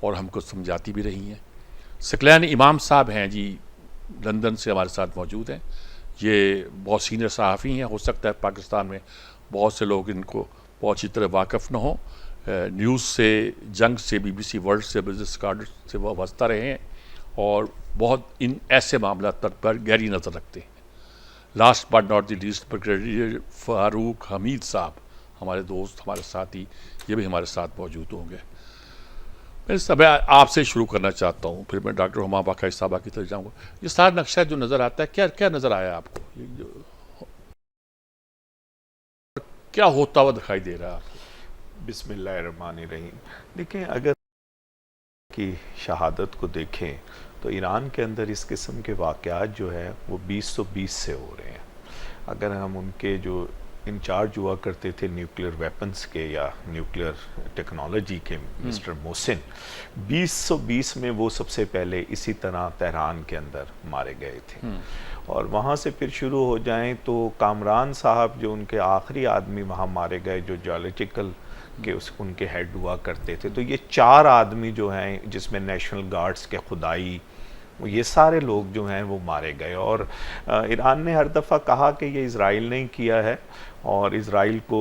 اور ہم کو سمجھاتی بھی رہی ہیں. ثقلین امام صاحب ہیں جی، لندن سے ہمارے ساتھ موجود ہیں. یہ بہت سینئر صحافی ہیں. ہو سکتا ہے پاکستان میں بہت سے لوگ ان کو بہت اچھی طرح واقف نہ ہوں. نیوز سے، جنگ سے، بی بی سی ورلڈ سے، بزنس کارڈ سے وہ وابستہ رہے ہیں اور بہت ان ایسے معاملات پر گہری نظر رکھتے ہیں. Last but not the least, brigadier Farooq Hameed صاحب، ہمارے دوست، ہمارے ساتھی، یہ بھی ہمارے ساتھ موجود ہوں گے. میں آپ سے شروع کرنا چاہتا ہوں، پھر میں ڈاکٹر ہما باقائی صاحبہ کی طرف جاؤں گا. یہ سارا نقشہ جو نظر آتا ہے، کیا نظر آیا آپ کو؟ کیا ہوتا ہوا دکھائی دے رہا ہے آپ کو؟ بسم اللہ الرحمن الرحیم. دیکھیں، اگر کی شہادت کو دیکھیں تو ایران کے اندر اس قسم کے واقعات جو ہے وہ 2020 سے ہو رہے ہیں. اگر ہم ان کے جو انچارج ہوا کرتے تھے نیوکلیر ویپنز کے یا نیوکلیر ٹیکنالوجی کے، مسٹر محسن، 2020 میں وہ سب سے پہلے اسی طرح تہران کے اندر مارے گئے تھے. اور وہاں سے پھر شروع ہو جائیں تو کامران صاحب جو ان کے آخری آدمی وہاں مارے گئے، جو جیولوجیکل کہ ان کے ہیڈ ہوا کرتے تھے. تو یہ 4 آدمی جو ہیں، جس میں نیشنل گارڈز کے خدائی، یہ سارے لوگ جو ہیں وہ مارے گئے. اور ایران نے ہر دفعہ کہا کہ یہ اسرائیل نے کیا ہے اور اسرائیل کو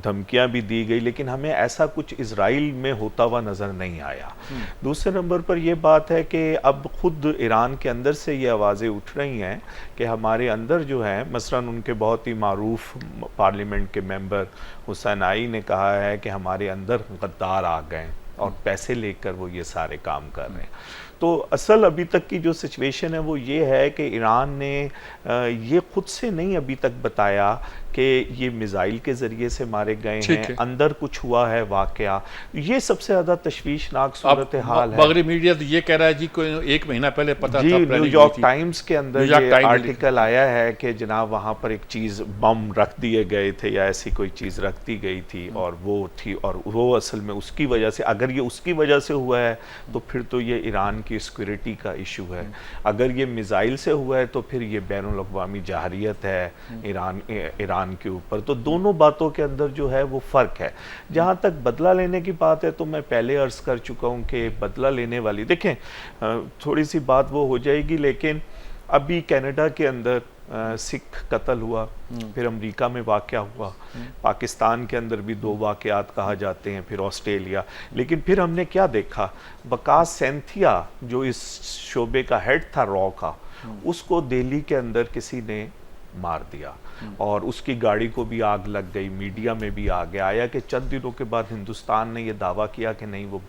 دھمکیاں بھی دی گئی، لیکن ہمیں ایسا کچھ اسرائیل میں ہوتا ہوا نظر نہیں آیا. دوسرے نمبر پر یہ بات ہے کہ اب خود ایران کے اندر سے یہ آوازیں اٹھ رہی ہیں کہ ہمارے اندر جو ہیں، مثلا ان کے بہت ہی معروف پارلیمنٹ کے ممبر حسین آئی نے کہا ہے کہ ہمارے اندر غدار آ گئے اور پیسے لے کر وہ یہ سارے کام کر رہے ہیں. تو اصل ابھی تک کی جو سچویشن ہے وہ یہ ہے کہ ایران نے یہ خود سے نہیں ابھی تک بتایا کہ یہ میزائل کے ذریعے سے مارے گئے ہیں، اندر کچھ ہوا ہے واقعہ. یہ سب سے زیادہ تشویشناک صورتحال ہے. مغربی میڈیا تو یہ کہہ رہا ہے جی کوئی 1 مہینہ پہلے پتہ تھا. نیو یارک ٹائمز کے اندر یہ آرٹیکل آیا ہے کہ جناب وہاں پر ایک چیز بم رکھ دیے گئے تھے یا ایسی کوئی چیز رکھ دی گئی تھی اور وہ تھی، اور وہ اصل میں اس کی وجہ سے، اگر یہ اس کی وجہ سے ہوا ہے تو پھر تو یہ ایران کی سیکورٹی کا ایشو ہے. اگر یہ میزائل سے ہوا ہے تو پھر یہ بین الاقوامی جارحیت ہے ایران کے اوپر. تو دونوں باتوں کے اندر جو ہے وہ فرق ہے. جہاں تک بدلہ لینے کی بات ہے تو میں پہلے عرض کر چکا ہوں کہ بدلہ لینے والی، دیکھیں تھوڑی سی بات وہ ہو جائے گی، لیکن ابھی کینیڈا کے اندر سکھ قتل ہوا، پھر امریکہ میں واقعہ ہوا، پاکستان کے اندر بھی 2 واقعات کہا جاتے ہیں، پھر آسٹریلیا. لیکن پھر ہم نے کیا دیکھا، وقاص سینتھیا جو اس شعبے کا ہیڈ تھا را کا، اس کو دہلی کے اندر کسی نے مار دیا اور اس کی گاڑی کو بھی آگ لگ گئی. میڈیا میں بھی آ گیا آیا کہ چند دنوں کے بعد ہندوستان نے یہ دعویٰ کیا کہ نہیں وہ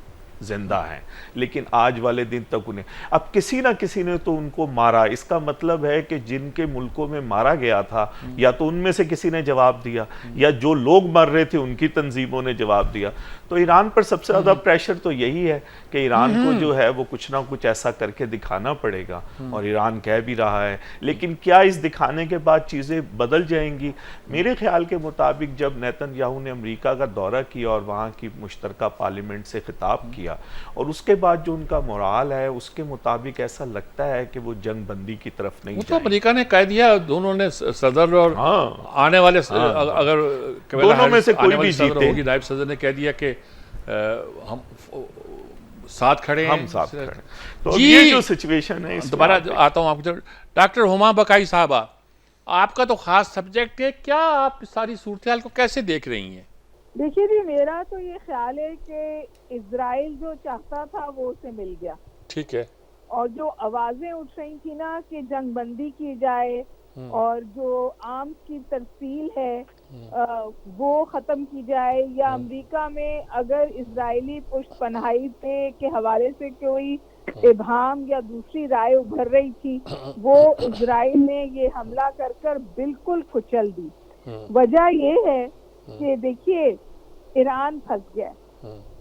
زندہ ہیں، لیکن آج والے دن تک انہیں، اب کسی نہ کسی نے تو ان کو مارا. اس کا مطلب ہے کہ جن کے ملکوں میں مارا گیا تھا یا تو ان میں سے کسی نے جواب دیا یا جو لوگ مر رہے تھے ان کی تنظیموں نے جواب دیا. تو ایران پر سب سے زیادہ پریشر تو یہی ہے کہ ایران کو جو ہے وہ کچھ نہ کچھ ایسا کر کے دکھانا پڑے گا، اور ایران کہہ بھی رہا ہے. لیکن کیا اس دکھانے کے بعد چیزیں بدل جائیں گی؟ میرے خیال کے مطابق جب نیتن یاہو نے امریکہ کا دورہ کیا اور وہاں کی مشترکہ پارلیمنٹ سے خطاب کیا اور اس کے بعد جو ان کا مورال ہے اس کے مطابق ایسا لگتا ہے کہ وہ جنگ بندی کی طرف نہیں تو امریکہ نے کہہ دیا، دونوں نے صدر اور آنے والے اگر دونوں میں سے کوئی بھی جیتے ہوگی، نائب صدر نے کہہ دیا کہ ہم ساتھ کھڑے ہیں، ہم ساتھ کھڑے ہیں. تو یہ جو سچویشن ہے، دوبارہ آتا ہوں آپ کی. ڈاکٹر ہما باقائی صاحبہ، آپ کا تو خاص سبجیکٹ ہے، کیا آپ ساری صورتحال کو کیسے دیکھ رہی ہیں؟ دیکھیے جی، میرا تو یہ خیال ہے کہ اسرائیل جو چاہتا تھا وہ اسے مل گیا. ٹھیک ہے. اور جو آوازیں اٹھ رہی تھی نا کہ جنگ بندی کی جائے اور جو آرمز کی ترسیل ہے وہ ختم کی جائے، یا امریکہ میں اگر اسرائیلی پشت پناہی کے حوالے سے کوئی ابہام یا دوسری رائے ابھر رہی تھی، وہ اسرائیل نے یہ حملہ کر کر بالکل کچل دی. وجہ یہ ہے کہ دیکھیے ایران پھنس گیا.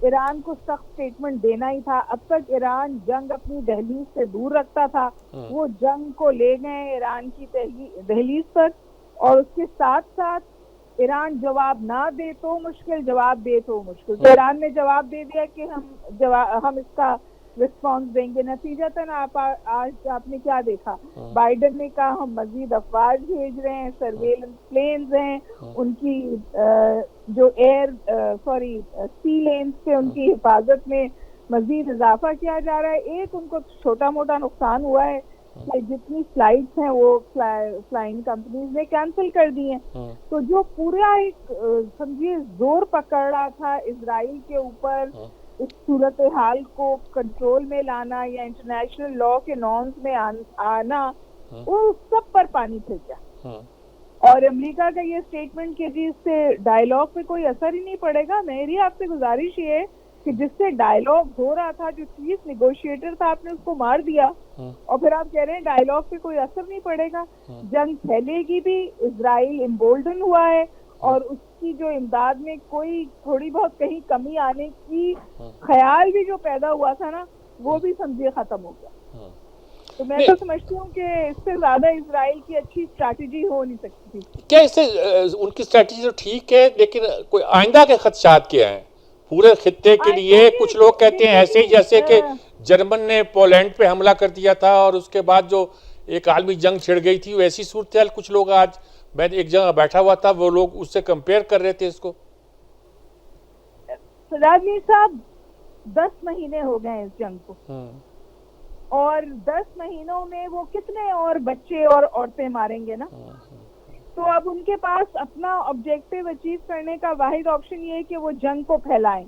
ایران کو سخت سٹیٹمنٹ دینا ہی تھا. اب تک ایران جنگ اپنی دہلیز سے دور رکھتا تھا، وہ جنگ کو لے گئے ایران کی دہلیز پر، اور اس کے ساتھ ساتھ ایران جواب نہ دے تو مشکل، جواب دے تو مشکل. تو ایران نے جواب دے دیا کہ ہم اس کا رسپانس دیں گے. نتیجتاً آج آپ نے کیا دیکھا، بائیڈن نے کہا ہم مزید افواج بھیج رہے ہیں، سرویلنس پلینز ہیں ان کی جو سی لینز سے ان کی حفاظت میں مزید اضافہ کیا جا رہا ہے. ایک ان کو چھوٹا موٹا نقصان ہوا ہے کہ جتنی فلائٹس ہیں وہ فلائنگ کمپنیز نے کینسل کر دی ہیں. تو جو پورا ایک سمجھیے زور پکڑ رہا تھا اسرائیل کے اوپر اس صورتحال کو کنٹرول میں لانا یا انٹرنیشنل لا کے نارمز میں آنا, وہ سب پر پانی پھر گیا. اور امریکہ کا یہ اسٹیٹمنٹ کہ جی اس سے ڈائلاگ پہ کوئی اثر ہی نہیں پڑے گا. میری آپ سے گزارش یہ ہے کہ جس سے ڈائلاگ ہو رہا تھا, جو چیف نیگوشیٹر تھا, آپ نے اس کو مار دیا اور پھر آپ کہہ رہے ہیں ڈائلاگ پہ کوئی اثر نہیں پڑے گا. جنگ پھیلے گی بھی. اسرائیل امبولڈن ہوا ہے اور اس کی جو امداد میں کوئی تھوڑی بہت کہیں کمی آنے کی خیال بھی جو پیدا ہوا تھا نا, وہ بھی سمجھیے ختم ہو گیا. تو میں تو سمجھتی ہوں کہ اس سے زیادہ اسرائیل کی اچھی اسٹریٹجی ہو نہیں سکتی تھی. کیا اس سے ان کی اسٹریٹجی تو ٹھیک ہے, لیکن کوئی آئندہ کے خدشات کیا ہیں پورے خطے کے لیے؟ کچھ لوگ کہتے ہیں ایسے ہی جیسے کہ جرمن نے پولینڈ پہ حملہ کر دیا تھا اور اس کے بعد جو ایک عالمی جنگ چھڑ گئی تھی, ویسی صورتحال کچھ لوگ آج میں ایک جگہ بیٹھا ہوا تھا, وہ لوگ اس سے کمپیئر کر رہے تھے اس کو. سجاد میر صاحب 10 مہینے ہو گئے اس جنگ کو, اور 10 مہینوں میں وہ کتنے اور بچے اور عورتیں ماریں گے نا. تو اب ان کے پاس اپنا آبجیکٹیو اچیو کرنے کا واحد آپشن یہ ہے کہ وہ جنگ کو پھیلائیں.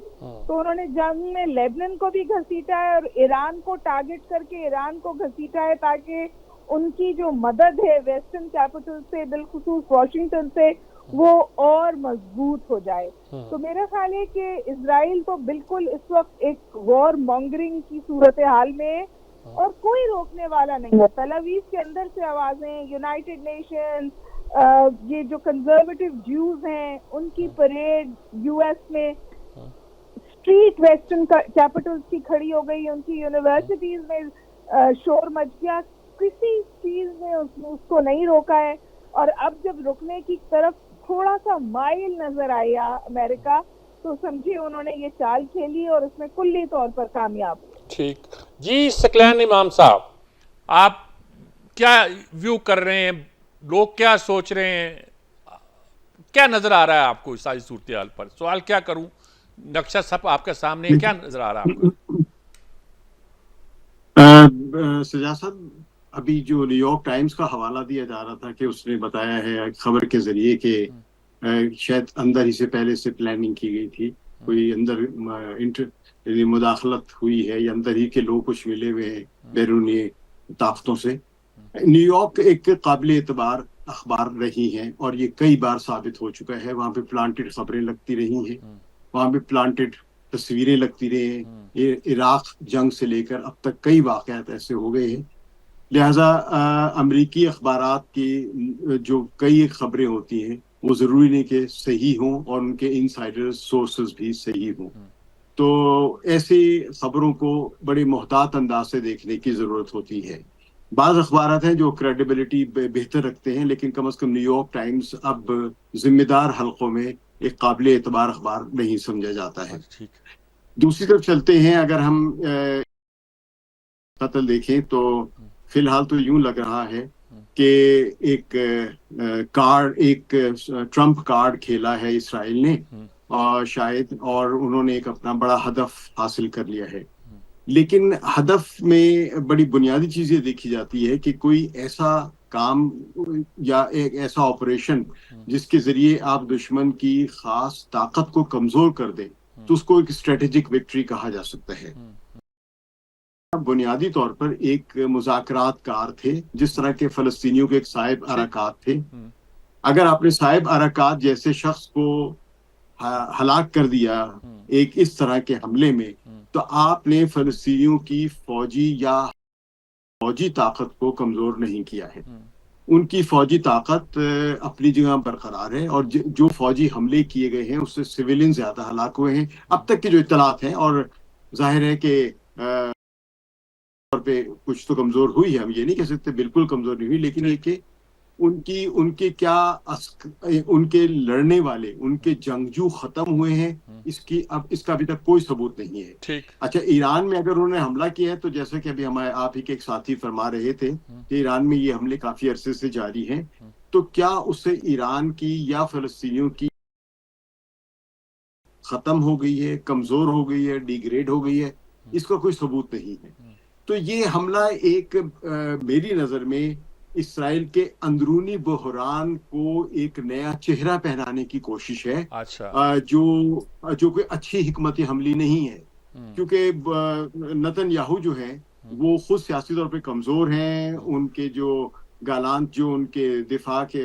تو انہوں نے جنگ میں لیبنان کو بھی گھسیٹا ہے اور ایران کو ٹارگٹ کر کے ایران کو گھسیٹا ہے, تاکہ ان کی جو مدد ہے ویسٹرن کیپٹل سے, بالخصوص واشنگٹن سے, وہ اور مضبوط ہو جائے. تو میرا خیال ہے کہ اسرائیل تو بالکل اس وقت ایک وار مانگرنگ کی صورتحال میں ہے اور کوئی روکنے والا نہیں ہے. تل اویو کے اندر سے آوازیں, یونائٹڈ نیشن, یہ جو کنزرویٹو جیوز ہیں ان کی پریڈ یو ایس میں, اسٹریٹ ویسٹرن کیپٹلز کی کھڑی ہو گئی, ان کی یونیورسٹیز میں شور مچ گیا, کسی چیز نے اس کو نہیں روکا ہے. اور اب جب رکنے کی طرف تھوڑا سا مائل نظر آیا امریکہ, تو سمجھے انہوں نے یہ چال کھیلی اور اس میں کلی طور پر کامیاب ہوئے. ٹھیک جی. ثقلین امام صاحب, آپ کیا ویو کر رہے ہیں, لوگ کیا سوچ رہے ہیں, کیا نظر آ رہا ہے آپ کو اس ساری صورتحال پر؟ سوال کیا کروں, نقشہ سب آپ کے سامنے, کیا نظر آ رہا ہے آپ کو؟ سجاد صاحب, ابھی جو نیو یارک ٹائمز کا حوالہ دیا جا رہا تھا کہ اس نے بتایا ہے خبر کے ذریعے کہ شاید اندر ہی سے پہلے سے پلاننگ کی گئی تھی, کوئی اندر مداخلت ہوئی ہے یا اندر ہی کے لوگ کچھ ملے ہوئے ہیں بیرونی طاقتوں سے. نیو یارک ایک قابل اعتبار اخبار رہی ہیں اور یہ کئی بار ثابت ہو چکا ہے. وہاں پہ پلانٹڈ خبریں لگتی رہی ہیں, وہاں پہ پلانٹڈ تصویریں لگتی رہی ہیں. عراق جنگ سے لے کر اب تک کئی واقعات ایسے ہو گئے ہیں. لہٰذا امریکی اخبارات کی جو کئی خبریں ہوتی ہیں وہ ضروری نہیں کہ صحیح ہوں اور ان کے انسائڈر سورسز بھی صحیح ہوں. تو ایسی خبروں کو بڑے محتاط انداز سے دیکھنے کی ضرورت ہوتی ہے. بعض اخبارات ہیں جو کریڈیبلٹی بہتر رکھتے ہیں, لیکن کم از کم نیو یارک ٹائمز اب ذمہ دار حلقوں میں ایک قابل اعتبار اخبار نہیں سمجھا جاتا ہے. دوسری طرف چلتے ہیں, اگر ہم قتل دیکھیں تو فی الحال تو یوں لگ رہا ہے کہ ایک ٹرمپ کارڈ کھیلا ہے اسرائیل نے اور شاید, اور انہوں نے ایک اپنا بڑا ہدف حاصل کر لیا ہے. لیکن ہدف میں بڑی بنیادی چیز یہ دیکھی جاتی ہے کہ کوئی ایسا کام یا ایک ایسا آپریشن جس کے ذریعے آپ دشمن کی خاص طاقت کو کمزور کر دیں, تو اس کو ایک اسٹریٹجک وکٹری کہا جا سکتا ہے. بنیادی طور پر ایک مذاکرات کار تھے, جس طرح کے فلسطینیوں کے ایک صاحب اراکات تھے. اگر آپ نے صاحب اراکات جیسے شخص کو ہلاک کر دیا ایک اس طرح کے حملے میں, تو آپ نے فلسطینیوں کی فوجی طاقت کو کمزور نہیں کیا ہے. ان کی فوجی طاقت اپنی جگہ برقرار ہے, اور جو فوجی حملے کیے گئے ہیں اس سے سویلین زیادہ ہلاک ہوئے ہیں اب تک کی جو اطلاعات ہیں. اور ظاہر ہے کہ طور پہ کچھ تو کمزور ہوئی ہے, ہم یہ نہیں کہہ سکتے بالکل کمزور نہیں ہوئی, لیکن یہ کہ ان کے لڑنے والے, ان کے جنگجو ختم ہوئے ہیں, اس کا ابھی تک کوئی ثبوت نہیں ہے. اچھا, ایران میں اگر انہوں نے حملہ کیا ہے تو جیسا کہ ابھی آپ ہی کے ایک ساتھی فرما رہے تھے کہ ایران میں یہ حملے کافی عرصے سے جاری ہیں, تو کیا اس سے ایران کی یا فلسطینیوں کی ختم ہو گئی ہے, کمزور ہو گئی ہے, ڈی گریڈ ہو گئی ہے؟ اس کا کوئی ثبوت نہیں ہے. تو یہ حملہ ایک میری نظر میں اسرائیل کے اندرونی بحران کو ایک نیا چہرہ پہنانے کی کوشش ہے, جو کوئی اچھی حکمت عملی نہیں ہے, کیونکہ نتن یاہو جو ہیں وہ خود سیاسی طور پہ کمزور ہیں. ان کے جو گالانت جو ان کے دفاع کے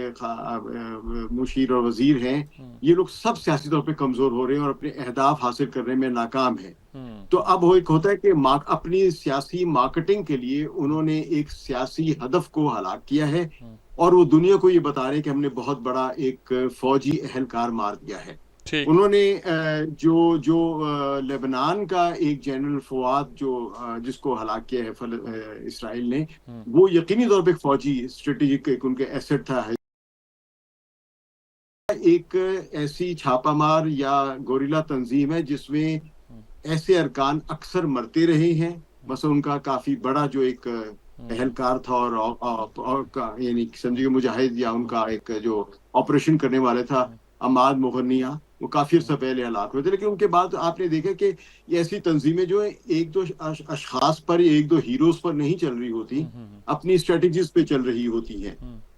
مشیر اور وزیر ہیں, یہ لوگ سب سیاسی طور پہ کمزور ہو رہے ہیں اور اپنے اہداف حاصل کرنے میں ناکام ہیں. تو اب وہ ایک ہوتا ہے کہ اپنی سیاسی مارکیٹنگ کے لیے انہوں نے ایک سیاسی ہدف کو ہلاک کیا ہے, اور وہ دنیا کو یہ بتا رہے ہیں کہ ہم نے بہت بڑا ایک فوجی اہلکار مار دیا ہے. انہوں نے جو لبنان کا ایک جنرل فواد جس کو ہلاک کیا ہے اسرائیل نے, وہ یقینی طور پہ فوجی اسٹریٹجک ان کے ایسٹ تھا. ایک ایسی چھاپہ مار یا گوریلا تنظیم ہے جس میں ایسے ارکان اکثر مرتے رہے ہیں. مثلا ان کا کافی بڑا جو ایک اہلکار تھا اور یعنی سمجھیے مجاہد یا ان کا ایک جو آپریشن کرنے والے تھا عماد مغنیہ, وہ کافی عرصہ پہلے ہلاک ہوئے تھے. لیکن ان کے بعد آپ نے دیکھا کہ یہ ایسی تنظیمیں جو ہیں ایک دو اشخاص پر, ایک دو ہیروز پر نہیں چل رہی ہوتی, اپنی اسٹریٹجیز پہ چل رہی ہوتی ہیں.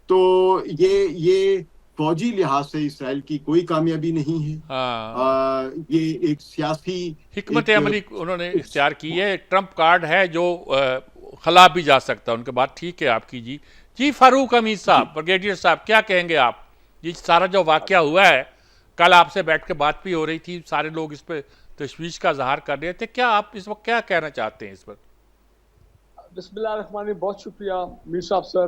تو یہ فوجی لحاظ سے اسرائیل کی کوئی کامیابی نہیں ہے. یہ ایک سیاسی حکمت عملی انہوں نے اختیار کی ہے. ٹرمپ کارڈ ہے جو خلا بھی جا سکتا ہے. ان کے بعد ٹھیک ہے آپ کی جی فاروق حمید صاحب, بریگیڈیئر صاحب, کیا کہیں گے آپ؟ یہ سارا جو واقعہ ہوا ہے, کل آپ سے بیٹھ کے بات بھی ہو رہی تھی, سارے لوگ اس پہ تشویش کا اظہار کر رہے تھے, کیا آپ اس وقت کیا کہنا چاہتے ہیں اس پر؟ بسم اللہ الرحمن الرحیم. بہت شکریہ میر صاحب سر.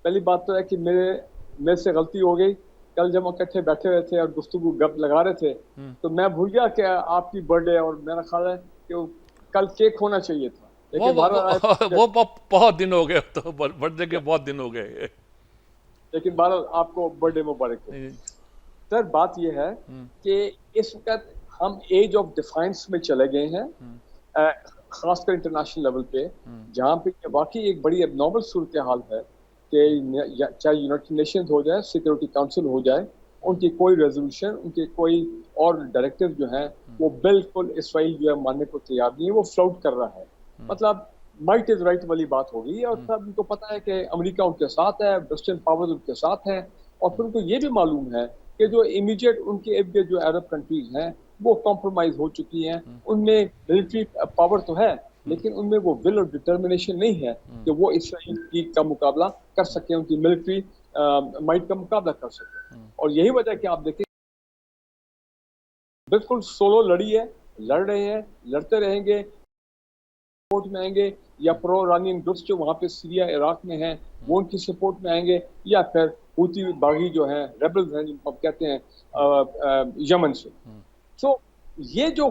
پہلی بات تو ہے کہ میرے سے غلطی ہو گئی. کل جب ہم اکٹھے بیٹھے ہوئے تھے اور گفتگو گپ لگا رہے تھے تو میں بھول گیا کہ آپ کی برتھ ڈے, اور میرا خیال ہے کہ کل کیک ہونا چاہیے تھا. وہ بہت دن ہو گئے, تو برتھ ڈے کے بہت دن ہو گئے, لیکن بہرحال آپ کو برتھ ڈے مبارک ہو. سر بات یہ ہے کہ اس وقت ہم ایج آف ڈیفائنس میں چلے گئے ہیں, خاص کر انٹرنیشنل لیول پہ, جہاں پہ واقعی ایک بڑی اب نارمل صورتحال ہے کہ چاہے یونائٹڈ نیشنز ہو جائے, سیکورٹی کاؤنسل ہو جائے, ان کی کوئی ریزولوشن, ان کے کوئی اور ڈائریکٹو جو ہیں وہ بالکل اسرائیل جو ہے ماننے کو تیار نہیں ہے. وہ فلاؤٹ کر رہا ہے. مطلب مائٹ از رائٹ والی بات ہو گئی. اور سب ان کو پتا ہے کہ امریکہ ان کے ساتھ ہے, ویسٹرن پاورز ان کے ساتھ ہیں, اور پھر ان کو یہ بھی معلوم ہے کہ جو امیڈیٹ ان کے ارد گرد جو عرب کنٹریز ہیں وہ کمپرومائز ہو چکی ہیں. ان میں ملٹری پاور تو ہے, لیکن ان میں وہ ول اور ڈٹرمنیشن نہیں ہے کہ وہ اسرائیل کا مقابلہ کر سکیں, ان کی ملٹری مائٹ کا مقابلہ کر سکیں. اور یہی وجہ کہ آپ دیکھیں بالکل سولو لڑی ہے, لڑ رہے ہیں, لڑتے رہیں گے, سپورٹ میں آئیں گے, یا پرو ایرانین گروپس جو وہاں پہ سیریا عراق میں ہیں وہ ان کی سپورٹ میں آئیں گے, یا پھر ہوتی باغی جو ہیں ریبلز ہیں جن کو آپ کہتے ہیں یمن سے. سو یہ جو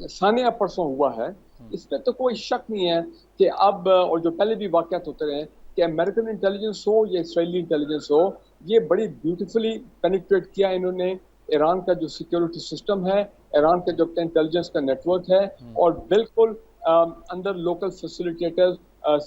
سانیہ پرسوں ہوا ہے اس میں تو کوئی شک نہیں ہے کہ اب, اور جو پہلے بھی واقعات ہوتے رہے کہ امریکن انٹیلیجنس ہو یا اسرائیلی انٹیلیجنس ہو, یہ بڑی بیوٹیفلی پینیٹریٹ کیا انہوں نے ایران کا جو سیکیورٹی سسٹم ہے, ایران کا جو انٹیلیجنس کا نیٹ ورک ہے, اور بالکل اندر لوکل فیسیلیٹیٹرز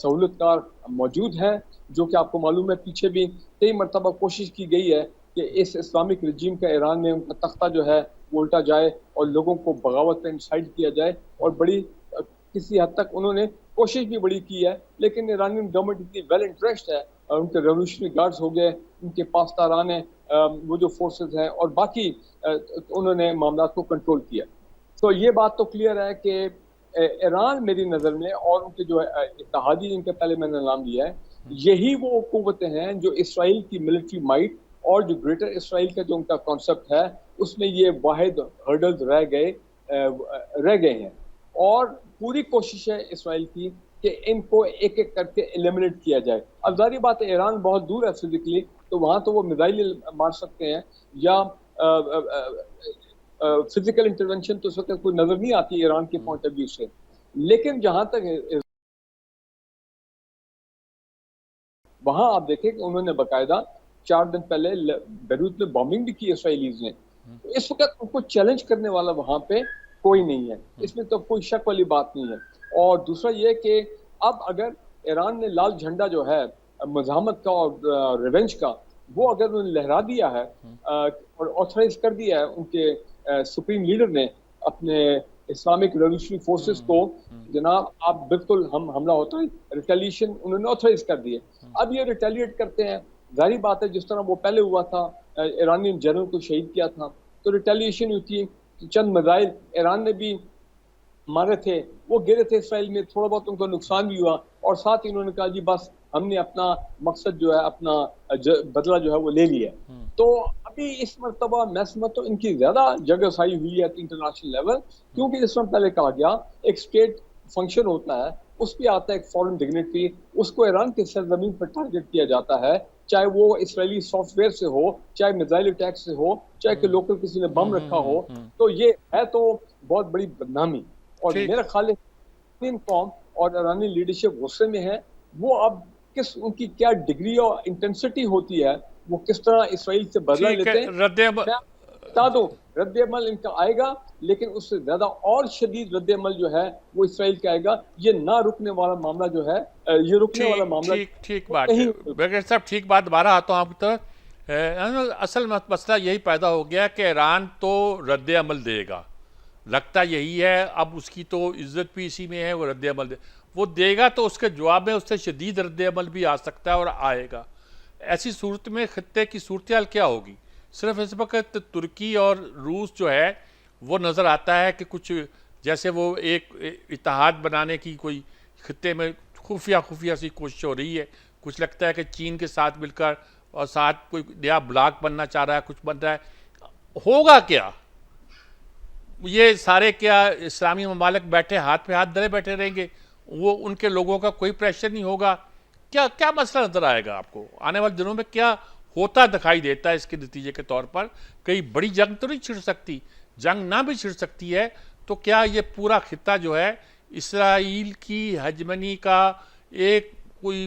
سہولت کار موجود ہیں, جو کہ آپ کو معلوم ہے پیچھے بھی کئی مرتبہ کوشش کی گئی ہے کہ اس اسلامک رجیم کا ایران میں ان کا تختہ جو ہے وہ الٹا جائے اور لوگوں کو بغاوت پہ انسائٹ کیا جائے, اور بڑی کسی حد تک انہوں نے کوشش بھی بڑی کی ہے. لیکن ایرانین گورنمنٹ اتنی ویل انٹرسٹ ہے, ان کے ریولیوشنری گارڈز ہو گئے, ان کے پاسداران ہیں, وہ جو فورسز ہیں, اور باقی انہوں نے معاملات کو کنٹرول کیا. تو یہ بات تو کلیئر ہے کہ ایران میری نظر میں اور ان کے جو اتحادی جن کے پہلے میں نے نام لیا ہے, یہی وہ قوتیں ہیں جو اسرائیل کی ملٹری مائٹ اور جو گریٹر اسرائیل کا جو ان کا کانسیپٹ ہے اس میں یہ واحد ہرڈلز رہ گئے ہیں. اور پوری کوشش ہے اسرائیل کی کہ ان کو ایک ایک کر کے ایلیمنیٹ کیا جائے. اب ظاہری بات ہے ایران بہت دور ہے فزیکلی, تو وہاں تو وہ میزائل مار سکتے ہیں, یا فزیکل انٹرونشن تو اس وقت کوئی نظر نہیں آتی ایران کے پوائنٹ آف ویو سے. لیکن جہاں تک وہاں آپ دیکھیں کہ انہوں نے باقاعدہ 4 دن پہلے بیروت میں بامبنگ بھی کی اسرائیلیز نے. اس وقت ان کو چیلنج کرنے والا وہاں پہ کوئی نہیں ہے, اس میں تو کوئی شک والی بات نہیں ہے. اور دوسرا یہ کہ اب اگر ایران نے لال جھنڈا جو ہے مزاحمت کا اور ریونج کا, وہ اگر انہوں نے لہرا دیا ہے اور آتھرائز کر دیا ہے ان کے سپریم لیڈر نے اپنے اسلامک ریولیوشنری فورسز کو جناب آپ بالکل ہم حملہ ہوتا ہے ریٹیلیشن انہوں نے آتھرائز کر دیے. اب یہ ریٹیلیٹ کرتے ہیں, ظاہری بات ہے جس طرح وہ پہلے ہوا تھا, ایرانین جنرل کو شہید کیا تھا, تو ریٹیلیشن ہوتی ہے. چند میزائل ایران نے بھی مارے تھے, وہ گرے تھے اسرائیل میں, تھوڑا بہت ان کو نقصان بھی ہوا, اور ساتھ ہی انہوں نے کہا جی بس ہم نے اپنا مقصد جو ہے, اپنا بدلہ جو ہے وہ لے لیا. تو ابھی اس مرتبہ میں سمجھتا ہوں ان کی زیادہ جگہ سائی ہوئی ہے انٹرنیشنل لیول, کیونکہ جس میں پہلے کہا گیا ایک اسٹیٹ فنکشن ہوتا ہے, اس پہ آتا ہے ایک فورن ڈگنیٹری, اس کو ایران کے سرزمین پر ٹارگٹ کیا جاتا ہے, چاہے وہ اسرائیلی سافٹ ویئر سے ہو, چاہے میزائل اٹیک سے ہو, چاہے کہ لوکل کسی نے بم رکھا ہو. تو یہ ہے تو بہت بڑی بدنامی, اور میرا خیال ہے قوم اور ایرانی لیڈرشپ غصے میں ہے. وہ اب کس ان کی کیا ڈگری اور انٹینسٹی ہوتی ہے, وہ کس طرح اسرائیل سے بدلہ لیتے ہیں, بتا دو رد عمل ان کا آئے گا, لیکن اس سے زیادہ اور شدید رد عمل جو ہے وہ اسرائیل کا آئے گا. یہ نہ رکنے والا معاملہ جو ہے, یہ رکنے والا معاملہ ٹھیک بات ہے بیگر صاحب, ٹھیک بات. دوبارہ آتا ہوں آپ کی طرف. اصل مسئلہ یہی پیدا ہو گیا کہ ایران تو رد عمل دے گا, لگتا یہی ہے. اب اس کی تو عزت بھی اسی میں ہے, وہ رد عمل وہ دے گا, تو اس کے جواب میں اس سے شدید رد عمل بھی آ سکتا ہے اور آئے گا. ایسی صورت میں خطے کی صورتحال کیا ہوگی؟ صرف اس وقت ترکی اور روس جو ہے وہ نظر آتا ہے کہ کچھ جیسے وہ ایک اتحاد بنانے کی کوئی خطے میں خفیہ سی کوشش ہو رہی ہے. کچھ لگتا ہے کہ چین کے ساتھ مل کر اور ساتھ کوئی نیا بلاک بننا چاہ رہا ہے, کچھ بن رہا ہے. ہوگا کیا؟ یہ سارے کیا اسلامی ممالک بیٹھے ہاتھ پہ ہاتھ دھرے بیٹھے رہیں گے؟ وہ ان کے لوگوں کا کوئی پریشر نہیں ہوگا؟ کیا مسئلہ نظر آئے گا آپ کو آنے والے دنوں میں؟ کیا ہوتا دکھائی دیتا ہے اس کے نتیجے کے طور پر؟ کئی بڑی جنگ تو نہیں چھڑ سکتی, جنگ نہ بھی چھڑ سکتی ہے, تو کیا یہ پورا خطہ جو ہے اسرائیل کی ہیجمنی کا ایک کوئی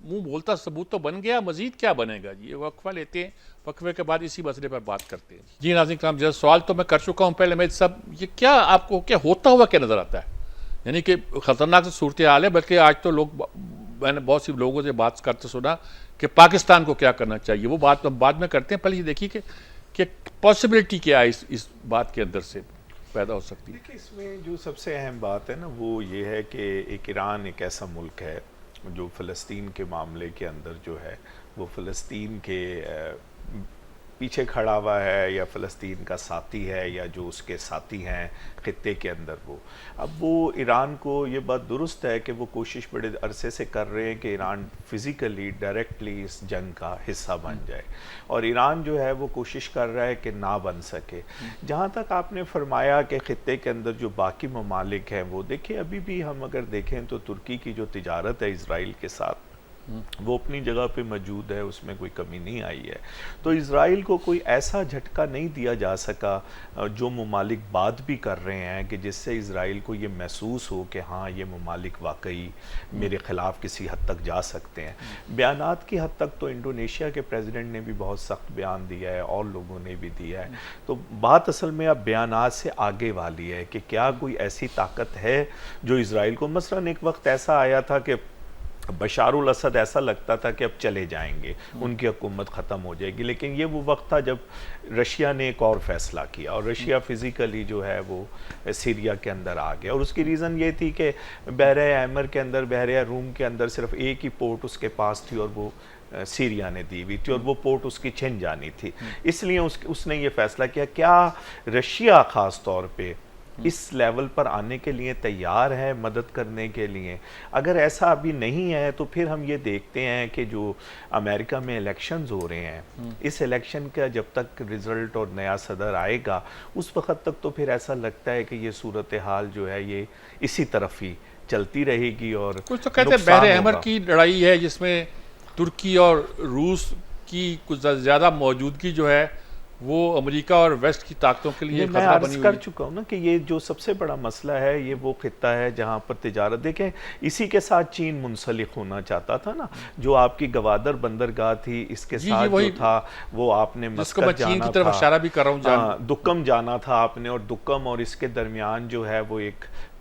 منہ بولتا ثبوت تو بن گیا؟ مزید کیا بنے گا؟ یہ وقفہ لیتے ہیں, وقفے کے بعد اسی مسئلے پر بات کرتے ہیں. جی ناظرین کرام, جیسا سوال تو میں کر چکا ہوں پہلے میں سب, یہ کیا آپ کو کیا ہوتا ہوا کیا نظر آتا ہے؟ یعنی کہ خطرناک سے صورتحال ہے, بلکہ آج تو لوگ, میں نے بہت سی لوگوں سے بات کرتے سنا کہ پاکستان کو کیا کرنا چاہیے, وہ بات ہم بعد میں کرتے ہیں. پہلے یہ دیکھیے کہ پاسبلٹی کیا ہے اس بات کے اندر سے پیدا ہو سکتی ہے. دیکھیں, اس میں جو سب سے اہم بات ہے نا, وہ یہ ہے کہ ایک ایران ایک ایسا ملک ہے جو فلسطین کے معاملے کے اندر جو ہے وہ فلسطین کے پیچھے کھڑا ہوا ہے, یا فلسطین کا ساتھی ہے, یا جو اس کے ساتھی ہیں خطے کے اندر وہ. اب وہ ایران کو یہ بات درست ہے کہ وہ کوشش بڑے عرصے سے کر رہے ہیں کہ ایران فزیکلی ڈائریکٹلی اس جنگ کا حصہ بن جائے, اور ایران جو ہے وہ کوشش کر رہا ہے کہ نہ بن سکے. جہاں تک آپ نے فرمایا کہ خطے کے اندر جو باقی ممالک ہیں, وہ دیکھیں ابھی بھی ہم اگر دیکھیں تو ترکی کی جو تجارت ہے اسرائیل کے ساتھ وہ اپنی جگہ پہ موجود ہے, اس میں کوئی کمی نہیں آئی ہے. تو اسرائیل کو کوئی ایسا جھٹکا نہیں دیا جا سکا جو ممالک بات بھی کر رہے ہیں, کہ جس سے اسرائیل کو یہ محسوس ہو کہ ہاں یہ ممالک واقعی میرے خلاف کسی حد تک جا سکتے ہیں. بیانات کی حد تک تو انڈونیشیا کے پریزیڈنٹ نے بھی بہت سخت بیان دیا ہے, اور لوگوں نے بھی دیا ہے. تو بات اصل میں اب بیانات سے آگے والی ہے کہ کیا کوئی ایسی طاقت ہے جو اسرائیل کو, مثلاً ایک وقت ایسا آیا تھا کہ بشار الاسد ایسا لگتا تھا کہ اب چلے جائیں گے, ان کی حکومت ختم ہو جائے گی, لیکن یہ وہ وقت تھا جب رشیا نے ایک اور فیصلہ کیا, اور رشیا فزیکلی جو ہے وہ سیریا کے اندر آ گیا. اور اس کی ریزن یہ تھی کہ بحیرہ احمر کے اندر, بحیرہ روم کے اندر صرف ایک ہی پورٹ اس کے پاس تھی, اور وہ سیریا نے دی ہوئی تھی, اور وہ پورٹ اس کی چھن جانی تھی. اس لیے اس نے یہ فیصلہ کیا. کیا رشیا خاص طور پہ اس لیول پر آنے کے لیے تیار ہے مدد کرنے کے لیے؟ اگر ایسا ابھی نہیں ہے تو پھر ہم یہ دیکھتے ہیں کہ جو امریکہ میں الیکشنز ہو رہے ہیں, اس الیکشن کا جب تک رزلٹ اور نیا صدر آئے گا اس وقت تک تو پھر ایسا لگتا ہے کہ یہ صورتحال جو ہے یہ اسی طرف ہی چلتی رہے گی. اور کچھ تو کہتے ہیں بحر احمر کی لڑائی ہے جس میں ترکی اور روس کی کچھ زیادہ موجودگی جو ہے وہ امریکہ اور ویسٹ کی طاقتوں کے لیے میں عرض کر چکا ہوں نا کہ یہ جو سب سے بڑا مسئلہ ہے یہ وہ خطہ ہے جہاں پر تجارت, دیکھیں اسی کے ساتھ چین منسلک ہونا چاہتا تھا نا, جو آپ کی گوادر بندرگاہ تھی اس کے ساتھ جو تھا وہ آپ نے مسقط جانا تھا, اشارہ بھی کر رہا ہوں, دکم جانا تھا آپ نے, اور دکم اور اس کے درمیان جو ہے وہ ایک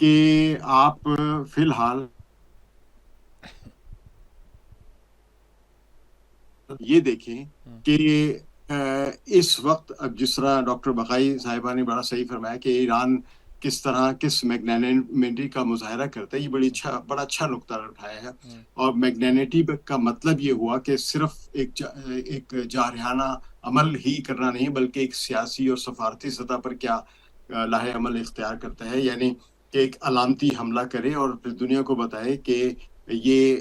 کہ آپ فی الحال یہ دیکھیں کہ اس وقت اب جس طرح ڈاکٹر بقائی صاحبہ نے بڑا صحیح فرمایا کہ ایران کس طرح کس میگنینٹی کا مظاہرہ کرتا ہے، یہ بڑا اچھا نقطہ اٹھایا ہے. اور میگنینٹی کا مطلب یہ ہوا کہ صرف ایک جارحانہ عمل ہی کرنا نہیں، بلکہ ایک سیاسی اور سفارتی سطح پر کیا لاہ عمل اختیار کرتا ہے، یعنی کہ ایک علامتی حملہ کرے اور پھر دنیا کو بتائے کہ یہ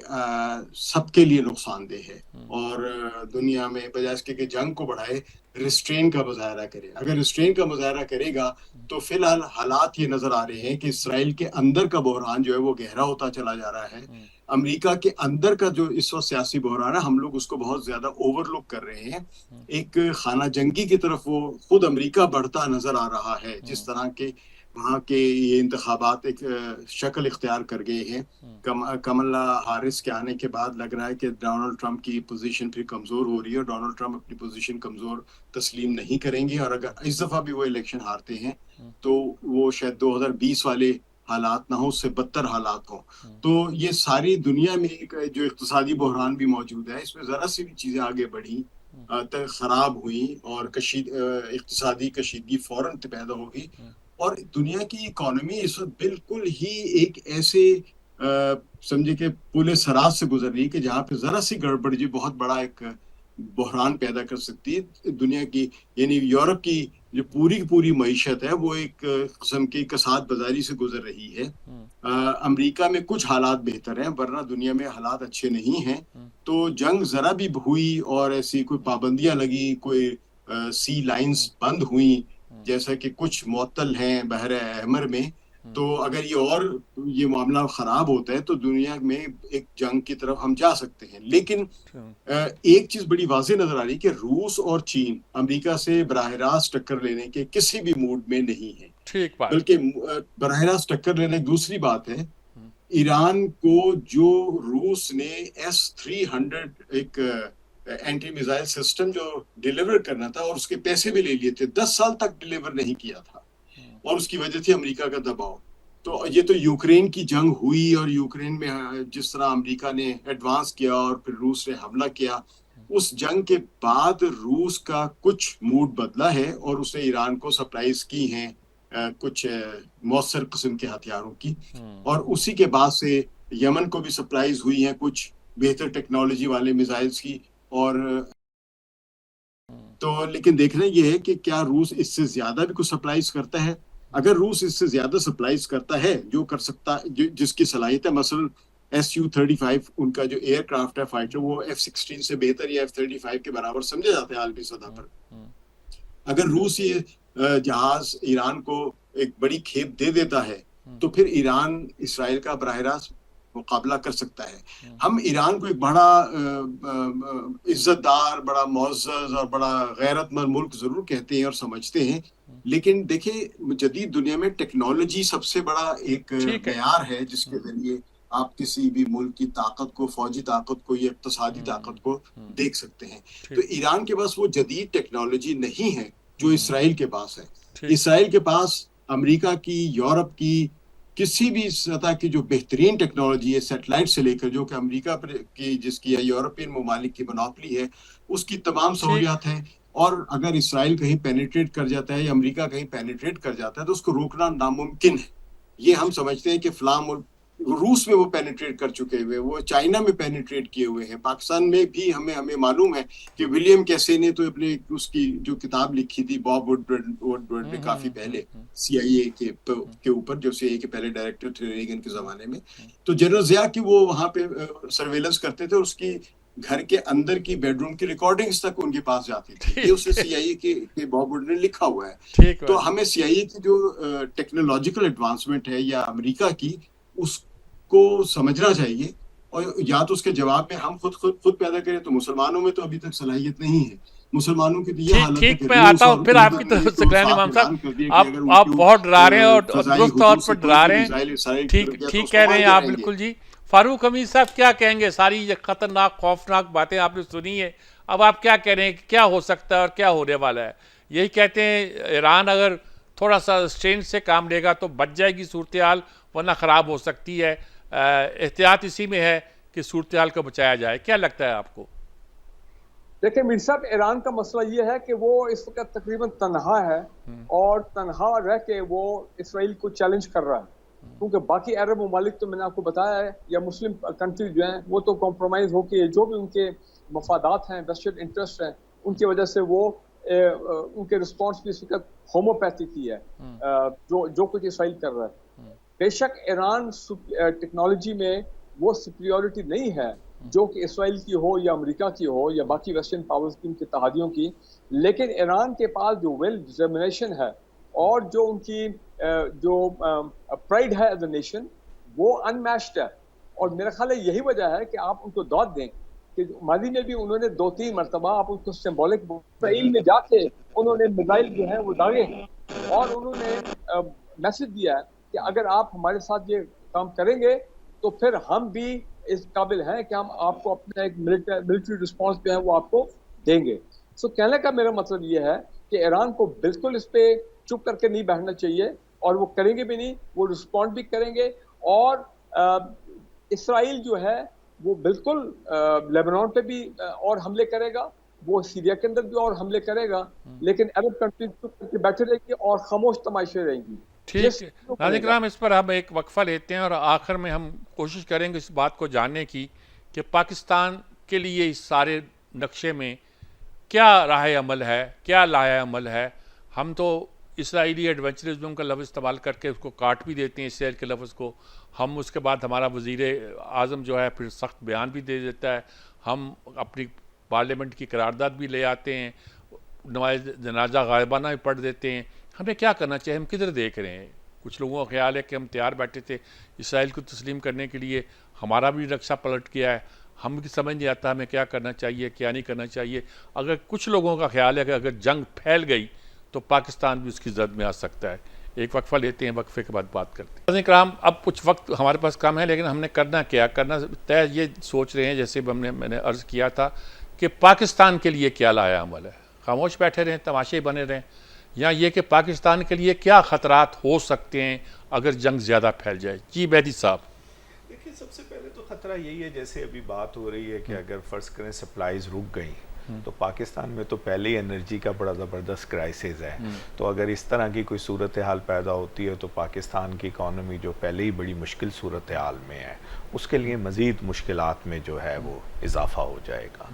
سب کے لیے نقصان دہ ہے، اور دنیا میں بجائے اس کے کہ جنگ کو بڑھائے ریسٹرین کا مظاہرہ کرے. اگر ریسٹرین کا مظاہرہ کرے گا تو فی الحال حالات یہ نظر آ رہے ہیں کہ اسرائیل کے اندر کا بحران جو ہے وہ گہرا ہوتا چلا جا رہا ہے. امریکہ کے اندر کا جو اس وقت سیاسی بحران ہے، ہم لوگ اس کو بہت زیادہ اوور لک کر رہے ہیں. ایک خانہ جنگی کی طرف وہ خود امریکہ بڑھتا نظر آ رہا ہے، جس طرح کے وہاں کے یہ انتخابات ایک شکل اختیار کر گئے ہیں. کملا ہارس کے آنے کے بعد لگ رہا ہے کہ ڈونلڈ ٹرمپ کی پوزیشن پھر کمزور ہو رہی ہے، اور ڈونلڈ ٹرمپ اپنی پوزیشن کمزور تسلیم نہیں کریں گے، اور اگر اس دفعہ بھی وہ الیکشن ہارتے ہیں تو وہ شاید 2020 والے حالات نہ ہوں، اس سے بدتر حالات ہوں. تو یہ ساری دنیا میں ایک جو اقتصادی بحران بھی موجود ہے، اس میں ذرا سی بھی چیزیں آگے بڑھی خراب ہوئی اور اقتصادی کشیدگی فوراً پیدا ہوگی، اور دنیا کی اکانومی اس وقت بالکل ہی ایک ایسے سمجھے کہ پل صراط سے گزر رہی ہے کہ جہاں پہ ذرا سی گڑبڑ جی بہت بڑا ایک بحران پیدا کر سکتی ہے دنیا کی. یعنی یورپ کی جو پوری معیشت ہے وہ ایک قسم کی کساد بازاری سے گزر رہی ہے. امریکہ میں کچھ حالات بہتر ہیں، ورنہ دنیا میں حالات اچھے نہیں ہیں. تو جنگ ذرا بھی ہوئی اور ایسی کوئی پابندیاں لگی، کوئی سی لائنز بند ہوئیں جیسا کہ کچھ معطل ہیں بحر احمر میں، تو اگر یہ معاملہ خراب ہوتا ہے تو دنیا میں ایک جنگ کی طرف ہم جا سکتے ہیں. لیکن ایک چیز بڑی واضح نظر آ رہی کہ روس اور چین امریکہ سے براہ راست ٹکر لینے کے کسی بھی موڈ میں نہیں ہے، بلکہ براہ راست ٹکر لینے دوسری بات ہے. ایران کو جو روس نے S-300 ایک اینٹی میزائل سسٹم جو ڈیلیور کرنا تھا، اور اس کے پیسے بھی لے لیے تھے، 10 سال تک ڈیلیور نہیں کیا تھا، اور اس کی وجہ تھی امریکہ کا دباؤ. تو یہ تو یوکرین کی جنگ ہوئی، اور یوکرین میں جس طرح امریکہ نے ایڈوانس کیا اور پھر روس نے حملہ کیا، اس جنگ کے بعد روس کا کچھ موڈ بدلا ہے، اور اس نے ایران کو سپلائیز کی ہیں کچھ مؤثر قسم کے ہتھیاروں کی، اور اسی کے بعد سے یمن کو بھی سپلائیز ہوئی ہیں کچھ بہتر ٹیکنالوجی والے میزائلز کی. اور تو لیکن دیکھنا یہ ہے کہ کیا روس اس سے زیادہ بھی کچھ سپلائیز کرتا ہے. اگر روس اس سے زیادہ سپلائیز کرتا ہے، جو کر سکتا جس کی صلاحیت ہے، مثلا Su-35 ان کا جو ایئر کرافٹ ہے فائٹر، وہ F-16 سے بہتر یا F-35 کے برابر سمجھے جاتے ہیں عالمی سطح پر. اگر روس یہ جہاز ایران کو ایک بڑی کھیپ دے دیتا ہے تو پھر ایران اسرائیل کا براہ راست مقابلہ کر سکتا ہے. ہم ایران کو ایک بڑا عزت دار، بڑا معزز اور بڑا غیرت مند ملک ضرور کہتے ہیں اور سمجھتے ہیں، لیکن دیکھیں جدید دنیا میں ٹیکنالوجی سب سے بڑا ایک معیار ہے جس کے ذریعے آپ کسی بھی ملک کی طاقت کو، فوجی طاقت کو یا اقتصادی طاقت کو دیکھ سکتے ہیں. تو ایران کے پاس وہ جدید ٹیکنالوجی نہیں ہے جو اسرائیل کے پاس ہے. اسرائیل کے پاس امریکہ کی، یورپ کی، کسی بھی سطح کی جو بہترین ٹیکنالوجی ہے، سیٹلائٹ سے لے کر جو کہ امریکہ پر کی جس کی یا یورپین ممالک کی منوپلی ہے، اس کی تمام سہولیات ہیں. اور اگر اسرائیل کہیں پینیٹریٹ کر جاتا ہے یا امریکہ کہیں پینیٹریٹ کر جاتا ہے تو اس کو روکنا ناممکن ہے. یہ ہم سمجھتے ہیں کہ فلاں ملک، روس میں وہ پینیٹریٹ کر چکے ہوئے، وہ چائنا میں پینیٹریٹ کیے ہوئے ہیں، پاکستان میں بھی ہمیں معلوم ہے کہ ولیم کیسے نے تو اپنے اس کی جو کتاب لکھی تھی باب وڈورڈ نے کافی پہلے CIA کے اوپر، جو CIA کے پہلے ڈائریکٹر تھے ریگن کے زمانے میں، تو جنرل ضیاء کی وہ وہاں پہ سرویلنس کرتے تھے، اس کی گھر کے اندر کی بیڈ روم کی ریکارڈنگز تک ان کے پاس جاتی تھی. یہ اسے CIA کے باب وڈ نے لکھا ہوا ہے. تو ہمیں CIA کی جو ٹیکنالوجیکل ایڈوانسمنٹ ہے یا امریکہ کی، اس کو سمجھنا چاہیے، اور یا تو اس کے جواب میں ہم خود پیدا کریں. تو مسلمانوں میں تو ابھی تک صلاحیت نہیں ہے. مسلمانوں کی یہ حالت ہے کہ میں آتا ہوں پھر آپ کی طرف سے امام صاحب، آپ بہت ڈرا رہے ہیں اور درست طور پر ڈرا رہے ہیں. ٹھیک کہہ رہے ہیں آپ، بالکل. جی فاروق حمید صاحب کیا کہیں گے؟ ساری یہ خطرناک خوفناک باتیں آپ نے سنی ہے، اب آپ کیا کہہ رہے ہیں کہ کیا ہو سکتا ہے اور کیا ہونے والا ہے؟ یہی کہتے ہیں ایران اگر تھوڑا سا اسٹرین سے کام لے گا تو بچ جائے گی صورتحال، ورنہ خراب ہو سکتی ہے. احتیاط اسی میں ہے کہ صورتحال کو بچایا جائے. کیا لگتا ہے آپ کو؟ دیکھیں میر صاحب، ایران کا مسئلہ یہ ہے کہ وہ اس وقت تقریباً تنہا ہے اور تنہا رہ کے وہ اسرائیل کو چیلنج کر رہا ہے، کیونکہ باقی عرب ممالک تو میں نے آپ کو بتایا ہے یا مسلم کنٹری جو ہیں وہ تو کمپرومائز ہو کے جو بھی ان کے مفادات ہیں، ویسٹڈ انٹرسٹ ہیں، ان کی وجہ سے وہ ان کے رسپانس بھی اس وقت ہوموپیتھک ہی ہے جو کچھ اسرائیل کر رہا ہے. بے شک ایران ٹیکنالوجی میں وہ سپریورٹی نہیں ہے جو کہ اسرائیل کی ہو یا امریکہ کی ہو یا باقی ویسٹرن پاورز کی، ان کے اتحادیوں کی، لیکن ایران کے پاس جو ویل ڈٹرمنیشن ہے اور جو ان کی جو پرائڈ ہے ایز اے نیشن وہ ان میچڈ ہے. اور میرا خیال ہے یہی وجہ ہے کہ آپ ان کو داد دیں کہ ماضی میں بھی انہوں نے 2-3 مرتبہ آپ ان کو سمبولک اسرائیل میں جا کے انہوں نے میزائل جو ہیں وہ داغے ہیں اور انہوں نے میسج دیا ہے کہ اگر آپ ہمارے ساتھ یہ کام کریں گے تو پھر ہم بھی اس قابل ہیں کہ ہم آپ کو اپنا ایک ملٹری رسپانس جو ہے وہ آپ کو دیں گے. سو کہنے کا میرا مطلب یہ ہے کہ ایران کو بالکل اس پہ چپ کر کے نہیں بیٹھنا چاہیے اور وہ کریں گے بھی نہیں، وہ رسپونڈ بھی کریں گے. اور اسرائیل جو ہے وہ بالکل لیبنان پہ بھی اور حملے کرے گا، وہ سیریا کے اندر بھی اور حملے کرے گا، لیکن عرب کنٹریز چپ کر کے بیٹھے رہیں گی اور خاموش تماشے رہیں گی. ٹھیک ہے ناظرین کرام، اس پر ہم ایک وقفہ لیتے ہیں اور آخر میں ہم کوشش کریں گے اس بات کو جاننے کی کہ پاکستان کے لیے اس سارے نقشے میں کیا راہ عمل ہے، کیا لائحہ عمل ہے. ہم تو اسرائیلی ایڈونچرزم کا لفظ استعمال کر کے اس کو کاٹ بھی دیتے ہیں، اسرائیل کے لفظ کو. ہم اس کے بعد ہمارا وزیر اعظم جو ہے پھر سخت بیان بھی دے دیتا ہے، ہم اپنی پارلیمنٹ کی قرارداد بھی لے آتے ہیں، نماز جنازہ غائبانہ بھی پڑھ دیتے ہیں. ہمیں کیا کرنا چاہیے؟ ہم کدھر دیکھ رہے ہیں؟ کچھ لوگوں کا خیال ہے کہ ہم تیار بیٹھے تھے اسرائیل کو تسلیم کرنے کے لیے، ہمارا بھی رکشہ پلٹ گیا ہے، ہم بھی سمجھ نہیں آتا ہمیں کیا کرنا چاہیے کیا نہیں کرنا چاہیے. اگر کچھ لوگوں کا خیال ہے کہ اگر جنگ پھیل گئی تو پاکستان بھی اس کی زد میں آ سکتا ہے. ایک وقفہ لیتے ہیں، وقفے کے بعد بات کرتے ہیں. ناظرین کرام، اب کچھ وقت ہمارے پاس کم ہے، لیکن ہم نے کرنا طے یہ سوچ رہے ہیں جیسے میں نے عرض کیا تھا کہ پاکستان کے لیے کیا لائحہ عمل ہے. خاموش بیٹھے رہیں، تماشے بنے رہیں، یا یہ کہ پاکستان کے لیے کیا خطرات ہو سکتے ہیں اگر جنگ زیادہ پھیل جائے. جی بیدی صاحب. دیکھیں سب سے پہلے تو خطرہ یہی ہے، جیسے ابھی بات ہو رہی ہے کہ اگر فرض کریں سپلائیز رک گئیں تو پاکستان میں تو پہلے ہی انرجی کا بڑا زبردست کرائسس ہے. تو اگر اس طرح کی کوئی صورتحال پیدا ہوتی ہے تو پاکستان کی اکانومی جو پہلے ہی بڑی مشکل صورتحال میں ہے اس کے لیے مزید مشکلات میں جو ہے وہ اضافہ ہو جائے گا.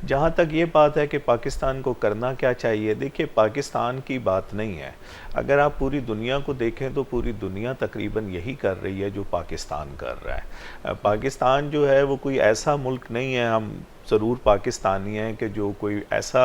جہاں تک یہ بات ہے کہ پاکستان کو کرنا کیا چاہیے، دیکھیں پاکستان کی بات نہیں ہے، اگر آپ پوری دنیا کو دیکھیں تو پوری دنیا تقریباً یہی کر رہی ہے جو پاکستان کر رہا ہے. پاکستان جو ہے وہ کوئی ایسا ملک نہیں ہے، ہم ضرور پاکستانی ہیں کہ جو کوئی ایسا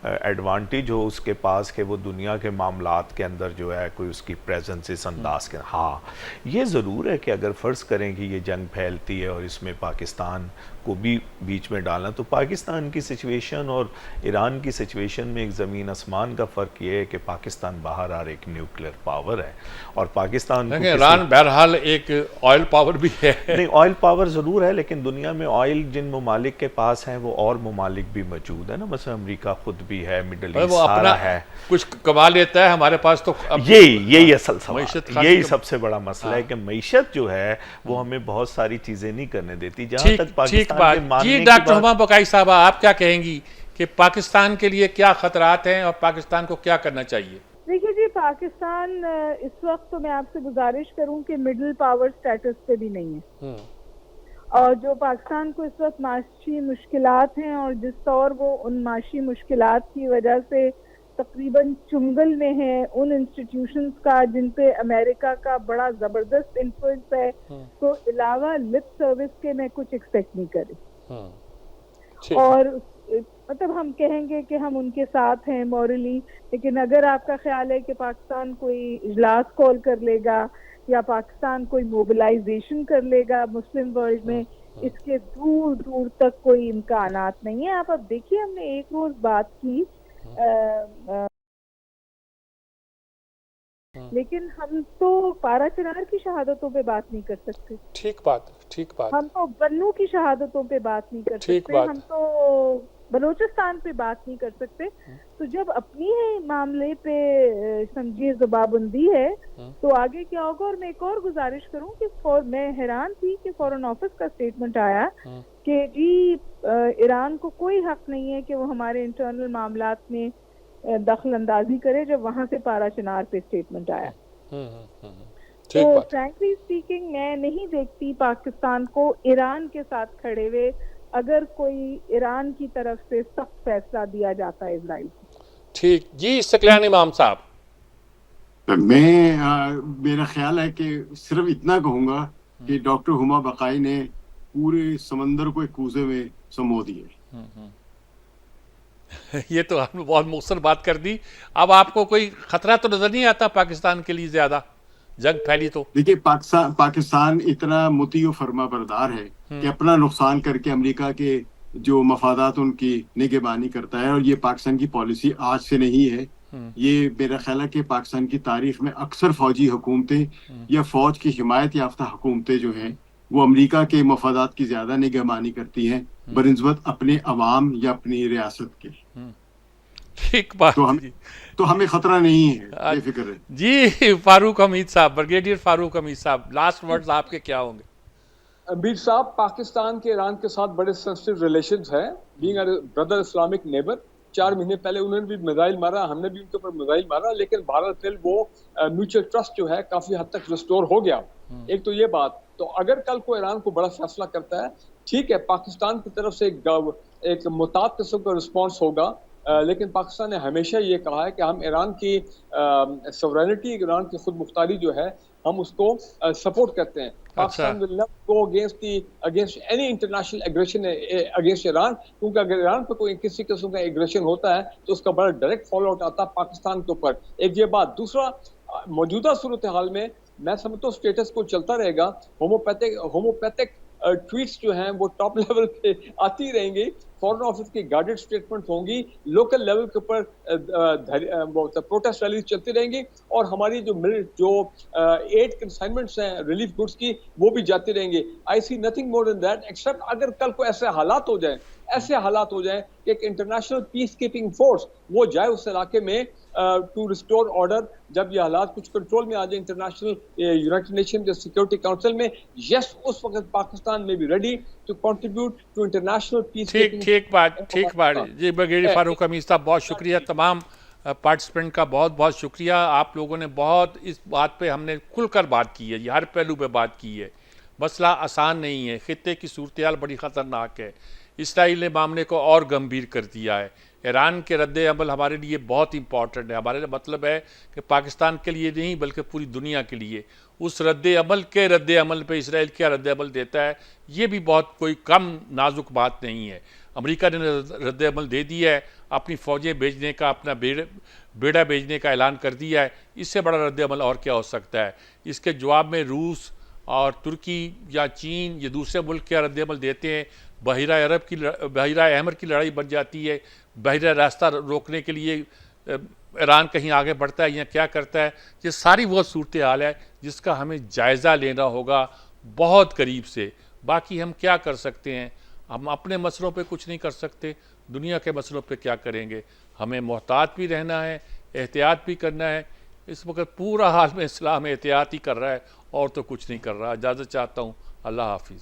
ایڈوانٹیج ہو اس کے پاس کہ وہ دنیا کے معاملات کے اندر جو ہے کوئی اس کی پریزنس اس انداز کے. ہاں یہ ضرور ہے کہ اگر فرض کریں کہ یہ جنگ پھیلتی ہے اور اس میں پاکستان کو بھی بیچ میں ڈالنا تو پاکستان کی سچویشن اور ایران کی سچویشن میں ایک زمین آسمان کا فرق یہ ہے کہ پاکستان باہر آ ایک نیوکلیر پاور ہے اور پاکستان ایران بہرحال ایک آئل پاور بھی ہے. نہیں آئل پاور ضرور ہے، لیکن دنیا میں آئل جن ممالک کے پاس ہیں وہ اور ممالک بھی موجود ہیں نا، مثلا امریکہ خود بھی ہے، مڈل ایسٹ سارا ہے، کچھ کما لیتا ہے. ہمارے پاس تو یہی اصل سوال، یہی کا سب سے بڑا مسئلہ ہے کہ معیشت جو ہے وہ ہمیں بہت ساری چیزیں نہیں کرنے دیتی. جہاں تک پاکستان کے ماننے جی ڈاکٹر ہما بقائی صاحبہ، آپ کیا کہیں گی کہ پاکستان کے لیے کیا خطرات ہیں اور پاکستان کو کیا کرنا چاہیے؟ دیکھیے جی، پاکستان اس وقت تو میں آپ سے گزارش کروں کہ مڈل پاور سٹیٹس پہ بھی نہیں ہے، اور جو پاکستان کو اس وقت معاشی مشکلات ہیں اور جس طور وہ ان معاشی مشکلات کی وجہ سے تقریباً چنگل میں ہیں ان انسٹیٹیوشنز کا جن پہ امریکہ کا بڑا زبردست انفلوئنس ہے، تو علاوہ لپ سروس کے میں کچھ ایکسپیکٹ نہیں کری. اور مطلب ہم کہیں گے کہ ہم ان کے ساتھ ہیں مورلی، لیکن اگر آپ کا خیال ہے کہ پاکستان کوئی اجلاس کال کر لے گا یا پاکستان کوئی موبلائزیشن کر لے گا مسلم ورلڈ میں، اس کے دور دور تک کوئی امکانات نہیں ہیں. آپ اب دیکھیے، ہم نے ایک روز بات کی لیکن ہم تو پارا چنار کی شہادتوں پہ بات نہیں کر سکتے. ٹھیک بات. ہم تو بنو کی شہادتوں پہ بات نہیں کر سکتے. ہم تو بلوچستان پہ بات نہیں کر سکتے. تو جب اپنی معاملے پہ سمجھیے زبابندی ہے تو آگے کیا ہوگا. اور میں ایک اور گزارش کروں کہ میں حیران تھی کہ فورن آفس کا اسٹیٹمنٹ آیا کہ جی ایران کو کوئی حق نہیں ہے کہ وہ ہمارے انٹرنل معاملات میں دخل اندازی کرے, جب وہاں سے پارا چنار پہ اسٹیٹمنٹ آیا. تو فرینکلی اسپیکنگ میں نہیں دیکھتی پاکستان کو ایران کے ساتھ کھڑے ہوئے اگر کوئی ایران کی طرف سے سخت فیصلہ دیا جاتا ہے اسرائیل کو. ٹھیک جی. سکلان امام صاحب, میرا خیال ہے کہ صرف اتنا کہوں گا کہ ڈاکٹر ہما بقائی نے پورے سمندر کو ایک کوزے میں سمو دیا. یہ تو آپ نے بہت مختصر بات کر دی. اب آپ کو کوئی خطرہ تو نظر نہیں آتا پاکستان کے لیے زیادہ جنگ پھیلی تو؟ دیکھیے پاکستان اتنا مطیع و فرما بردار ہے کہ اپنا نقصان کر کے امریکہ کے جو مفادات ان کی نگہبانی کرتا ہے, اور یہ پاکستان کی پالیسی آج سے نہیں ہے. یہ میرا خیال ہے کہ پاکستان کی تاریخ میں اکثر فوجی حکومتیں یا فوج کی حمایت یافتہ حکومتیں جو ہیں وہ امریکہ کے مفادات کی زیادہ نگہبانی کرتی ہیں بنسبت اپنے عوام یا اپنی ریاست کے. ٹھیک بات. تو ہمیں خطرہ نہیں ہے, بے فکر ہے. جی فاروق حمید صاحب, بریگیڈیئر فاروق حمید صاحب, لاسٹ ورڈز آپ کے کیا ہوں گے؟ امیر صاحب, پاکستان کے ایران کے ساتھ بڑے سینسٹیو ریلیشنز ہیں, being a Brother Islamic neighbour. 4 مہینے پہلے انہوں نے بھی میزائل مارا, ہم نے بھی ان کے اوپر میزائل مارا, لیکن بہرحال وہ میوچل ٹرسٹ جو ہے کافی حد تک ریسٹور ہو گیا. ایک تو یہ بات. تو اگر کل کو ایران کو بڑا فیصلہ کرتا ہے, ٹھیک ہے, پاکستان کی طرف سے ایک محتاط قسم کا رسپانس ہوگا, لیکن پاکستان نے ہمیشہ یہ کہا ہے کہ ہم ایران کی سورینٹی, ایران کی خود مختاری جو ہے ہم اس کو سپورٹ کرتے ہیں. Pakistan will not go against any international aggression against Iran, کیونکہ اگر ایران پہ کوئی کسی قسم کا ایگریشن ہوتا ہے تو اس کا بڑا ڈائریکٹ فالو آؤٹ آتا ہے پاکستان کے اوپر. ایک یہ بات. دوسرا, موجودہ صورتحال میں میں سمجھتا ہوں اسٹیٹس کو چلتا رہے گا. ہوموپیتھک ٹویٹس جو ہیں وہ ٹاپ لیول پہ آتی رہیں گی, فورن آفس کی گائیڈڈ اسٹیٹمنٹ ہوں گی, لوکل لیول کے اوپر پروٹیسٹ ریلیز چلتی رہیں گی, اور ہماری جو ایڈ کنسائنمنٹس ہیں ریلیف گڈس کی وہ بھی جاتی رہیں گی. I see nothing more than that except اگر کل کو ایسے حالات ہو جائیں کہ ایک انٹرنیشنل پیس کیپنگ فورس وہ جائے اس علاقے میں ٹو ریسٹور آرڈر, جب یہ حالات کچھ کنٹرول میں آ جائے انٹرنیشنل یونائٹڈ نیشن کے سیکورٹی کاؤنسل میں, یس اس وقت پاکستان میں بھی ready to contribute to international peacekeeping. ٹھیک بات. جی بریگیڈیئر فاروق حمید صاحب, بہت شکریہ. تمام پارٹیسپینٹ کا بہت بہت شکریہ. آپ لوگوں نے بہت اس بات پہ ہم نے کھل کر بات کی ہے, یہ ہر پہلو پہ بات کی ہے. مسئلہ آسان نہیں ہے, خطے کی صورتحال بڑی خطرناک ہے. اسرائیل نے معاملے کو اور گمبھیر کر دیا ہے. ایران کے رد عمل ہمارے لیے بہت امپورٹنٹ ہے. ہمارے مطلب ہے کہ پاکستان کے لیے نہیں بلکہ پوری دنیا کے لیے. اس رد عمل پہ اسرائیل کیا رد عمل دیتا ہے یہ بھی بہت کوئی کم نازک بات نہیں ہے. امریکہ نے رد عمل دے دیا ہے, اپنی فوجیں بھیجنے کا, اپنا بیڑا بھیجنے کا اعلان کر دیا ہے. اس سے بڑا رد عمل اور کیا ہو سکتا ہے؟ اس کے جواب میں روس اور ترکی یا چین یہ دوسرے ملک کیا رد عمل دیتے ہیں. بحیرہ احمر کی لڑائی بن جاتی ہے. بحیرہ راستہ روکنے کے لیے ایران کہیں آگے بڑھتا ہے یا کیا کرتا ہے. یہ ساری وہ صورتحال ہے جس کا ہمیں جائزہ لینا ہوگا بہت قریب سے. باقی ہم کیا کر سکتے ہیں؟ ہم اپنے مسئلوں پہ کچھ نہیں کر سکتے, دنیا کے مسئلوں پہ کیا کریں گے؟ ہمیں محتاط بھی رہنا ہے, احتیاط بھی کرنا ہے. اس وقت پورا حال میں اسلام احتیاط ہی کر رہا ہے اور تو کچھ نہیں کر رہا. اجازت چاہتا ہوں. اللہ حافظ.